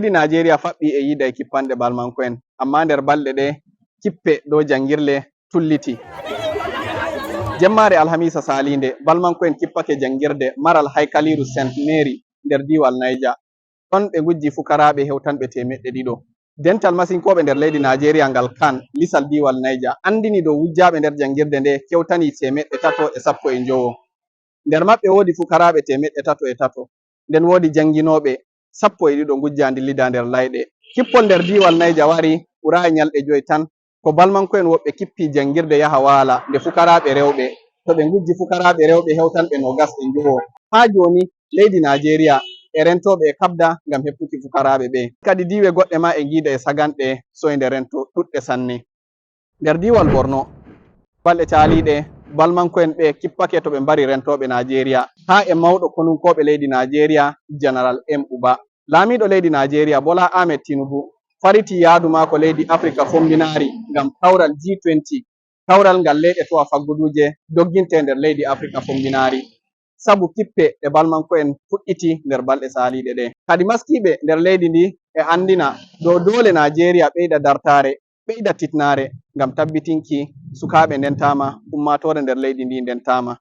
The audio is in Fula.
leydi Nigeria faɓɓi e yiida e kippanɗe balmanko en, amma nder balɗe ɗe kippe dow jangirle tulliti. Jemmare alhamisa salinde balmanko en kippake jangirde maral haikaliru St Mary nder diwal Niger. Ɗon ɓe gujji fukaraɓe hewtanɓe 200. Dental masinkoɓe nder leydi Nigeria ngal kan lisal diwal Niger andini dow wujjaɓe nder jangirde nde kewtani 315. Nder maɓɓe wodi fukaraɓe 303. Nden wodi janginoɓe 12 gujja dillida nder layɗe. Kippol nder diwal Niger wari ɓurayi nyalɗe 5 tan ko balmanko en woɓɓe kippi jangirde yaha wala nde fukaraɓe rewɓe to ɓe gujji fukaraɓe rewɓe hewtanɓe 25. Ha joni leydi Nigeria e rentoɓe e kabda ngam heptuki fukaraɓe ɓe. Kadi diwe goɗɗe ma e gida e saganɗe soyde rento ɗuɗɗe sanne. Nder diwal Borno balɗe caliɗe balmanko en ɓe kippake to ɓe mbari rentoɓe Nigeria ha e mawɗo konunkoɓe leydi Nigeria General M Uba. Laamiɗo leydi Nigeria Bola Ahmed Tinubu fariti yaadu mako leydi Africa fombinari ngam tawral G20, tawral ngal leyɗe towa fagguduje dogginte nder leydi Africa fombinari, sabu kippe ɗe balmanko en fuɗɗiti nder balɗe saliɗe ɗe. Kadi maskiɓe nder leydi ndi e andina dow dole Nigeria ɓeyda dartare, ɓeyda titnare ngam tabbitinki sukaɓe ndentama, ummatore nder leydi ndi ndentama.